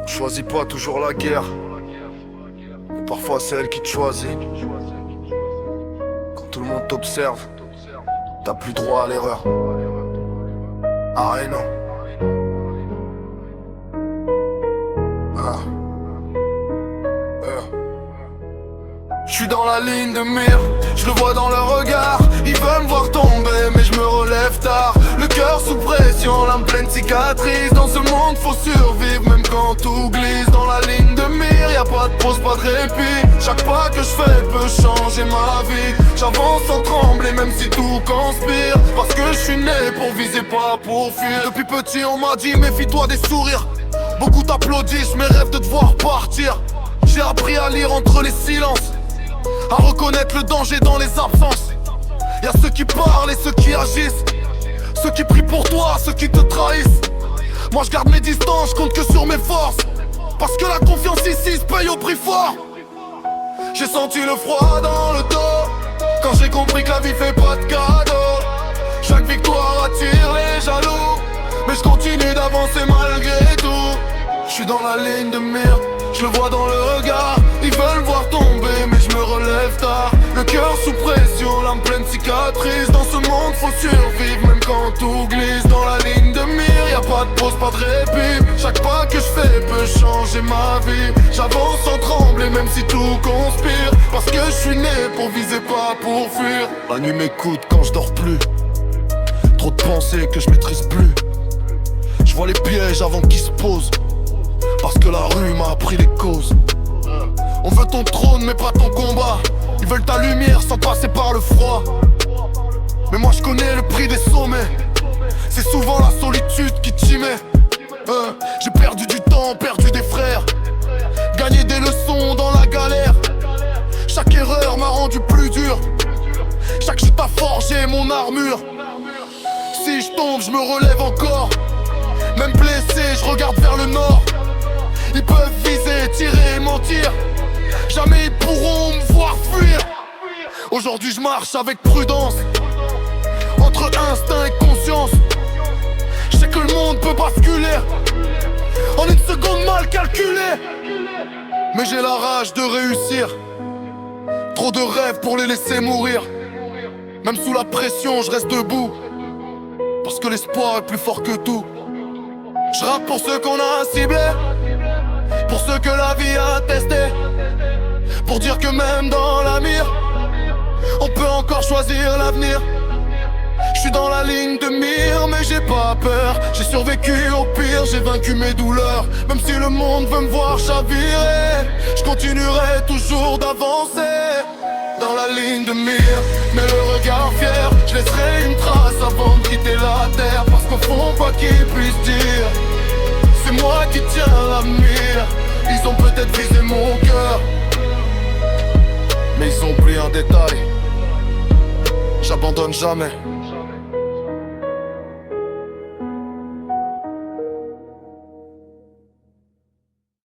Tu choisis pas toujours la guerre, mais parfois c'est elle qui te choisit. Quand tout le monde t'observe, t'as plus droit à l'erreur. Arrête, non. J'suis dans la ligne de mire, je le vois dans leur regard. Ils veulent me voir tomber mais je me relève tard. Le cœur sous pression, l'âme pleine cicatrice. Dans ce monde faut survivre même quand tout glisse. Dans la ligne de mire, y'a pas de pause, pas de répit. Chaque pas que je fais peut changer ma vie. J'avance sans trembler même si tout conspire. Parce que je suis né pour viser, pas pour fuir. Depuis petit on m'a dit méfie-toi des sourires. Beaucoup t'applaudissent mais rêvent de te voir partir. J'ai appris à lire entre les silences, à reconnaître le danger dans les absences. Y'a ceux qui parlent et ceux qui agissent, ceux qui prient pour toi, ceux qui te trahissent. Moi je garde mes distances, je compte que sur mes forces. Parce que la confiance ici se paye au prix fort. J'ai senti le froid dans le dos quand j'ai compris que la vie fait pas de cadeaux. Chaque victoire attire les jaloux, mais je continue d'avancer malgré tout. Je suis dans la ligne de mire, je le vois dans le regard. Ils veulent me voir tomber mais je me relève tard. Le cœur sous pression, l'âme pleine cicatrice. Dans ce monde faut survivre même quand tout glisse. Dans la ligne de mire, y'a pas de pause, pas de répit. Chaque pas que je fais peut changer ma vie. J'avance sans trembler même si tout conspire. Parce que je suis né pour viser, pas pour fuir. La nuit m'écoute quand je dors plus. Trop de pensées que je maîtrise plus. Je vois les pièges avant qu'ils se posent. Parce que la rue m'a appris les causes. On veut ton trône mais pas ton combat. Ils veulent ta lumière sans passer par le froid. Mais moi je connais le prix des sommets. C'est souvent la solitude qui t'y met. J'ai perdu du temps, perdu des frères. Gagné des leçons dans la galère. Chaque erreur m'a rendu plus dur. Chaque chute a forgé mon armure. Si je tombe je me relève encore. Même blessé je regarde vers le nord. Ils peuvent viser, tirer et mentir. Jamais ils pourront me voir fuir. Aujourd'hui je marche avec prudence, entre instinct et conscience. Je sais que le monde peut basculer en une seconde mal calculée. Mais j'ai la rage de réussir. Trop de rêves pour les laisser mourir. Même sous la pression je reste debout. Parce que l'espoir est plus fort que tout. Je rappe pour ceux qu'on a ciblés, pour ceux que la vie a testé. Pour dire que même dans la mire, on peut encore choisir l'avenir. Je suis dans la ligne de mire mais j'ai pas peur. J'ai survécu au pire, j'ai vaincu mes douleurs. Même si le monde veut me voir chavirer, je continuerai toujours d'avancer. Dans la ligne de mire, mais le regard fier, je laisserai une trace avant de quitter la terre. Parce qu'au fond quoi qu'ils puissent dire, c'est moi qui tiens la mire. Ils ont peut-être visé mon cœur, mais ils ont oublié un détail. J'abandonne jamais.